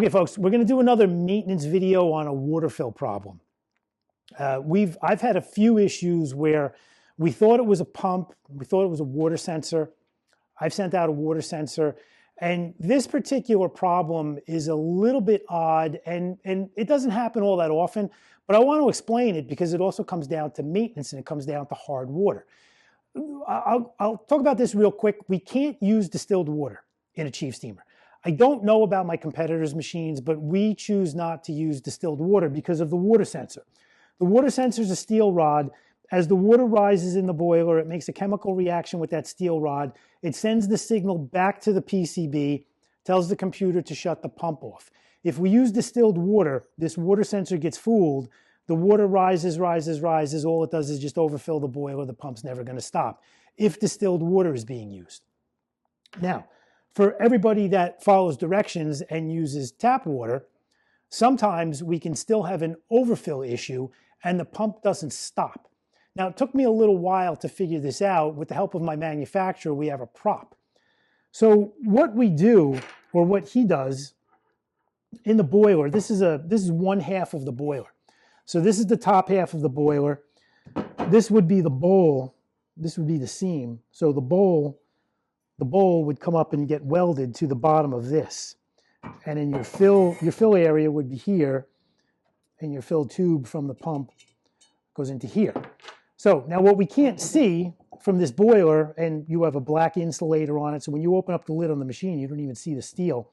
Okay, folks, we're going to do another maintenance video on a water fill problem. I've had a few issues where we thought it was a pump, we thought it was a water sensor. I've sent out a water sensor, and this particular problem is a little bit odd, and it doesn't happen all that often, but I want to explain it because it also comes down to maintenance and it comes down to hard water. I'll talk about this real quick. We can't use distilled water in a Chief steamer. I don't know about my competitors' machines, but we choose not to use distilled water because of the water sensor. The water sensor is a steel rod. As the water rises in the boiler, it makes a chemical reaction with that steel rod. It sends the signal back to the PCB, tells the computer to shut the pump off. If we use distilled water, this water sensor gets fooled. The water rises. All it does is just overfill the boiler. The pump's never going to stop if distilled water is being used. Now, for everybody that follows directions and uses tap water, sometimes we can still have an overfill issue and the pump doesn't stop. Now, it took me a little while to figure this out. With the help of my manufacturer, we have a prop. So what we do, or what he does in the boiler, this is one half of the boiler. So this is the top half of the boiler. This would be the bowl. This would be the seam. So the bowl would come up and get welded to the bottom of this. And then your fill area would be here, and your fill tube from the pump goes into here. So now what we can't see from this boiler, and you have a black insulator on it, so when you open up the lid on the machine, you don't even see the steel.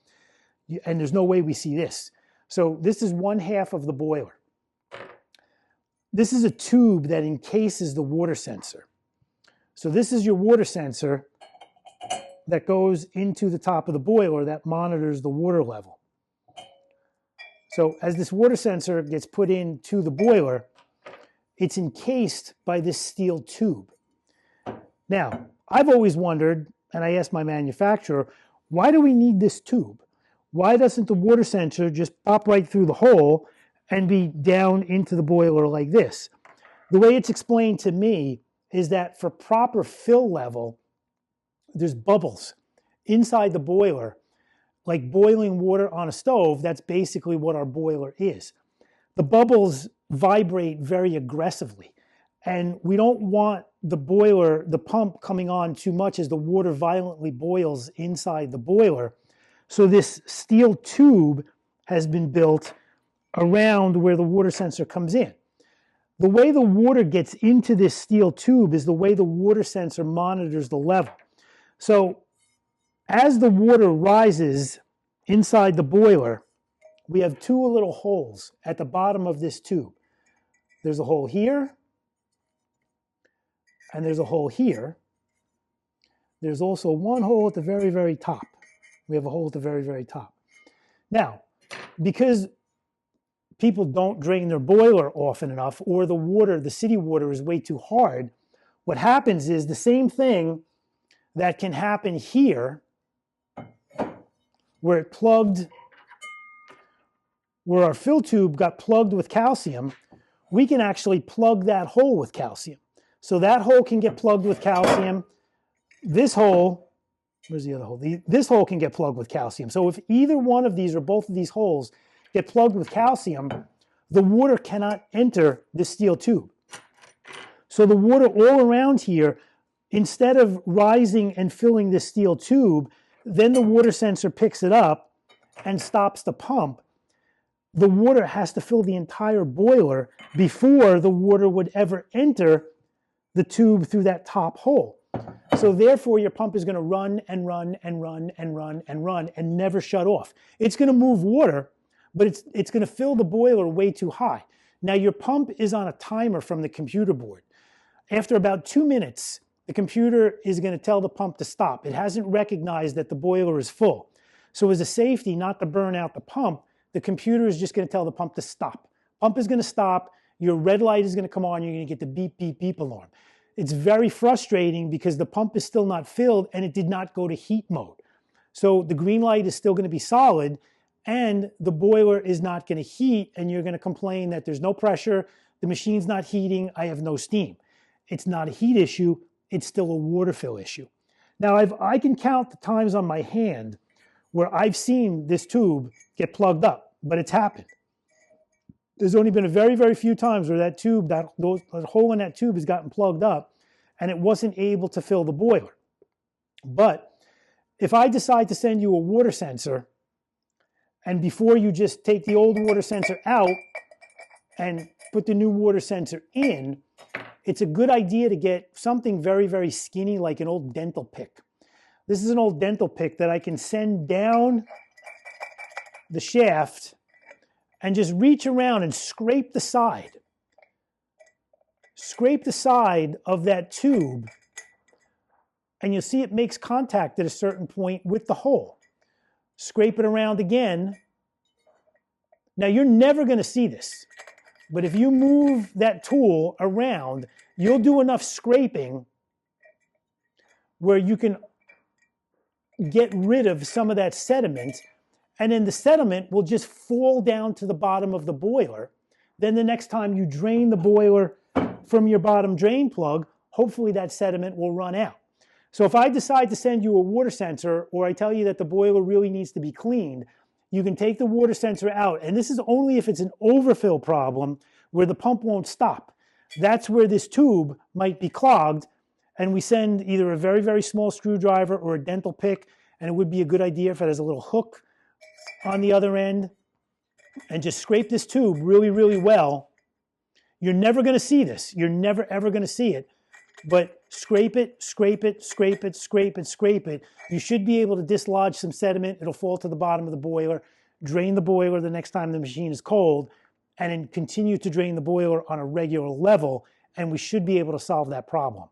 And there's no way we see this. So this is one half of the boiler. This is a tube that encases the water sensor. So this is your water sensor that goes into the top of the boiler that monitors the water level. So as this water sensor gets put into the boiler, it's encased by this steel tube. Now, I've always wondered, and I asked my manufacturer, why do we need this tube? Why doesn't the water sensor just pop right through the hole and be down into the boiler like this? The way it's explained to me is that for proper fill level, there's bubbles inside the boiler, like boiling water on a stove. That's basically what our boiler is. The bubbles vibrate very aggressively, and we don't want the pump coming on too much as the water violently boils inside the boiler. So this steel tube has been built around where the water sensor comes in. The way the water gets into this steel tube is the way the water sensor monitors the level. So as the water rises inside the boiler, we have two little holes at the bottom of this tube. There's a hole here, and there's a hole here. There's also one hole at the very, very top. We have a hole at the very, very top. Now, because people don't drain their boiler often enough, or the city water is way too hard, what happens is the same thing that can happen here, where our fill tube got plugged with calcium, we can actually plug that hole with calcium. So that hole can get plugged with calcium. This hole, where's the other hole? This hole can get plugged with calcium. So if either one of these or both of these holes get plugged with calcium, the water cannot enter the steel tube. So the water all around here, instead of rising and filling this steel tube, then the water sensor picks it up and stops the pump. The water has to fill the entire boiler before the water would ever enter the tube through that top hole. So therefore, your pump is going to run and run and run and run and run and never shut off. It's going to move water, but it's going to fill the boiler way too high. Now, your pump is on a timer from the computer board. After about 2 minutes, the computer is going to tell the pump to stop. It hasn't recognized that the boiler is full. So as a safety, not to burn out the pump, the computer is just going to tell the pump to stop. Pump is going to stop. Your red light is going to come on. You're going to get the beep, beep, beep alarm. It's very frustrating because the pump is still not filled and it did not go to heat mode. So the green light is still going to be solid and the boiler is not going to heat, and you're going to complain that there's no pressure, the machine's not heating, I have no steam. It's not a heat issue. It's still a water fill issue. Now, I can count the times on my hand where I've seen this tube get plugged up, but it's happened. There's only been a very, very few times where that tube, that hole in that tube has gotten plugged up and it wasn't able to fill the boiler. But if I decide to send you a water sensor, and before you just take the old water sensor out and put the new water sensor in, it's a good idea to get something very, very skinny like an old dental pick. This is an old dental pick that I can send down the shaft and just reach around and scrape the side. Scrape the side of that tube, and you'll see it makes contact at a certain point with the hole. Scrape it around again. Now, you're never going to see this, but if you move that tool around, you'll do enough scraping where you can get rid of some of that sediment, and then the sediment will just fall down to the bottom of the boiler. Then the next time you drain the boiler from your bottom drain plug, hopefully that sediment will run out. So if I decide to send you a water sensor, or I tell you that the boiler really needs to be cleaned, you can take the water sensor out, and this is only if it's an overfill problem where the pump won't stop. That's where this tube might be clogged, and we send either a very, very small screwdriver or a dental pick, and it would be a good idea if it has a little hook on the other end, and just scrape this tube really, really well. You're never going to see this. You're never, ever going to see it. But scrape it, scrape it, scrape it, scrape it, scrape it. You should be able to dislodge some sediment. It'll fall to the bottom of the boiler. Drain the boiler the next time the machine is cold, and then continue to drain the boiler on a regular level, and we should be able to solve that problem.